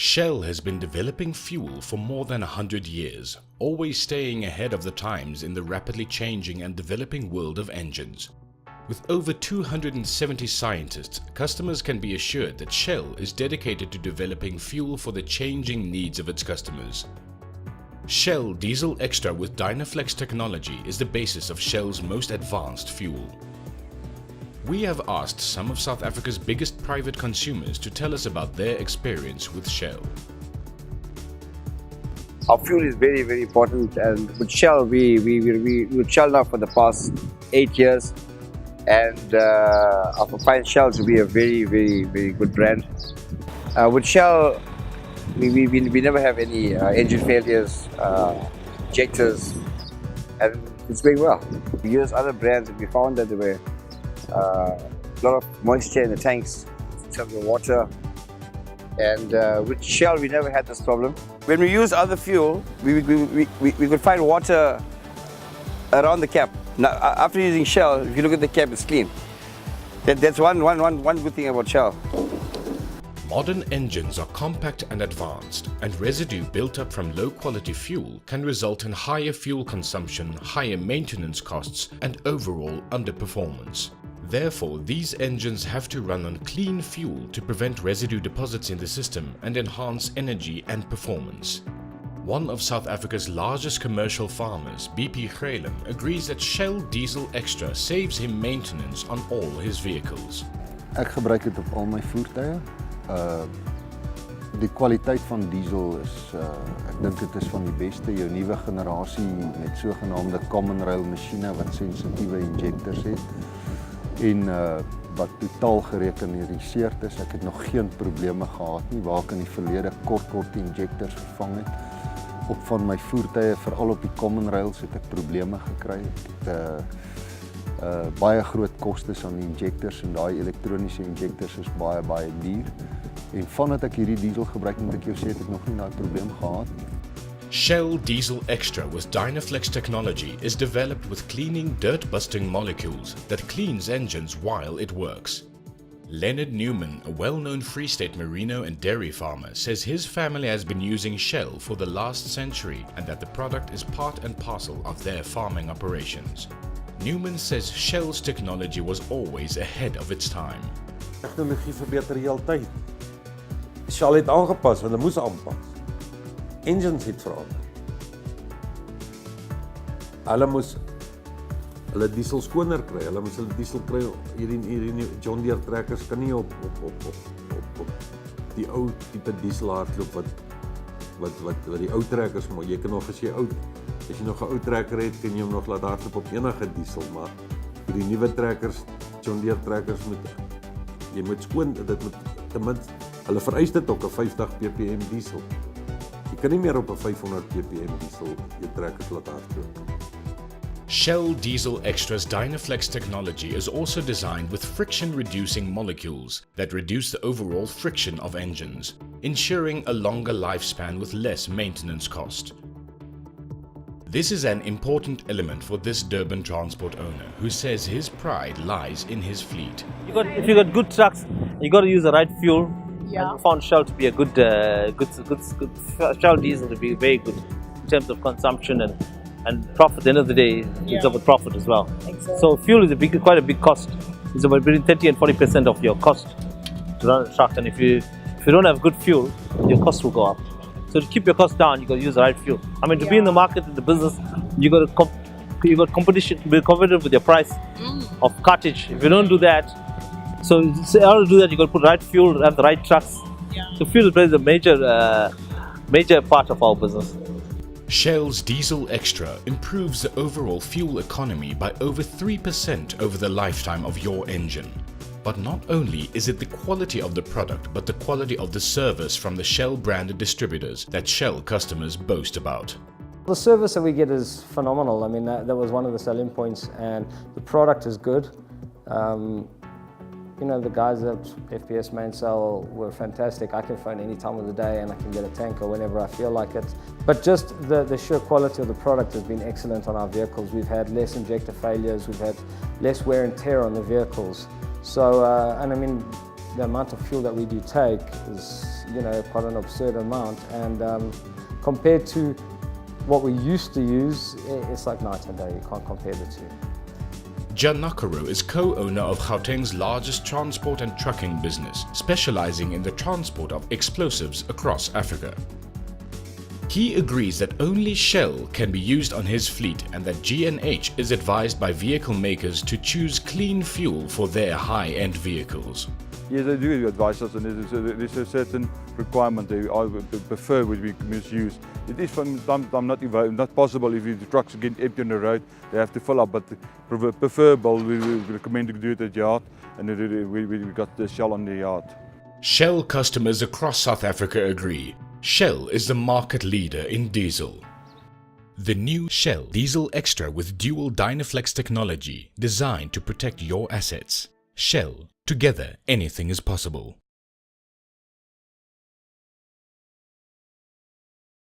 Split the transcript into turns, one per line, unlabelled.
Shell has been developing fuel for more than 100 years, always staying ahead of the times in the rapidly changing and developing world of engines. With over 270 scientists, customers can be assured that Shell is dedicated to developing fuel for the changing needs of its customers. Shell Diesel Extra with Dynaflex technology is the basis of Shell's most advanced fuel. We have asked some of South Africa's biggest private consumers to tell us about their experience with Shell.
Our fuel is very, very important, and with Shell, we with Shell now for the past 8 years, and I find Shell to be a very, very, very good brand. With Shell, we never have any engine failures, injectors, and it's going well. We use other brands, and we found that there were a lot of moisture in the tanks in terms of water, and with Shell we never had this problem. When we use other fuel, we could find water around the cap. Now after using Shell, if you look at the cap, it's clean. That's one good thing about Shell.
Modern engines are compact and advanced, and residue built up from low-quality fuel can result in higher fuel consumption, higher maintenance costs, and overall underperformance. Therefore, these engines have to run on clean fuel to prevent residue deposits in the system and enhance energy and performance. One of South Africa's largest commercial farmers, BP Grelin, agrees that Shell Diesel Extra saves him maintenance on all his vehicles.
Ek gebruik dit op al my voertuie. Die kwaliteit van diesel is, ek dink dit is van die beste. Jou nuwe generasie met sogenaamde common rail masjiene wat sensitiewe injectors het en wat totaal gerekeniseerd is. Ek het nog geen probleme gehad nie waar ek in die verlede kort injectors vervang het. Op van my voertuie, veral op die common rails, het ek probleme gekry. Ek het baie groot kostes aan die injectors en daai elektroniese injectors is baie duur. En vandat ek hierdie diesel gebruik, moet ek jou sê, het ek nog nie daai probleem gehad nie.
Shell Diesel Extra with Dynaflex technology is developed with cleaning dirt-busting molecules that cleans engines while it works. Leonard Newman, a well-known Free State merino and dairy farmer, says his family has been using Shell for the last century and that the product is part and parcel of their farming operations. Newman says Shell's technology was always ahead of its time.
Tegnologie verbeter die hele tyd. Shell het aangepas, hulle moes aanpas. Engines het verander. Hulle diesel skoner kry, hulle moes hulle diesel kry, hierdie John Deere trekkers kan nie op die ou tipe diesel hardloop wat die ou trekkers maar jy kan nog as jy nog 'n ou trekker het, kan jy hom nog laat hardloop op enige diesel, maar die nuwe trekkers, John Deere trekkers jy moet skoon, dit moet ten minste, hulle vereis dit ook 'n 50 ppm diesel. Jy kan nie meer op 'n 500 ppm diesel jou trekkers laat hardloop.
Shell Diesel Extra's Dynaflex technology is also designed with friction-reducing molecules that reduce the overall friction of engines, ensuring a longer lifespan with less maintenance cost. This is an important element for this Durban transport owner, who says his pride lies in his fleet.
If you got good trucks, you got to use the right fuel.
Yeah.
And found Shell to be a good Shell diesel to be very good in terms of consumption and profit. At the end of the day, it's about profit as well.
Exactly.
So fuel is quite a big cost. It's about between 30 and 40% of your cost to run a truck. And if you don't have good fuel, your cost will go up. So to keep your costs down, you got to use the right fuel. I mean, to be in the market, in the business, you got competition, be competitive with your price of cartage. If you don't do that, so in order to do that, you got to put the right fuel, have the right trucks. So fuel plays a major part of our business.
Shell's Diesel Extra improves the overall fuel economy by over 3% over the lifetime of your engine. But not only is it the quality of the product, but the quality of the service from the Shell branded distributors that Shell customers boast about.
The service that we get is phenomenal. I mean, that was one of the selling points, and the product is good. You know, the guys at FPS Mainsail were fantastic. I can phone any time of the day and I can get a tanker whenever I feel like it. But just the sheer quality of the product has been excellent on our vehicles. We've had less injector failures, we've had less wear and tear on the vehicles. So, and I mean, the amount of fuel that we do take is, you know, quite an absurd amount, and compared to what we used to use, it's like night and day. You can't compare the two.
Janakaro is co-owner of Gauteng's largest transport and trucking business, specializing in the transport of explosives across Africa. He agrees that only Shell can be used on his fleet and that G&H is advised by vehicle makers to choose clean fuel for their high-end vehicles.
Yes, they do advise us, and there's a certain requirement they prefer would be misused. It is sometimes not possible if the trucks get empty on the road, they have to fill up, but preferable we recommend to do it at yard, and we got the Shell on the yard.
Shell customers across South Africa agree. Shell is the market leader in diesel. The new Shell Diesel Extra with dual Dynaflex technology designed to protect your assets. Shell, together anything is possible.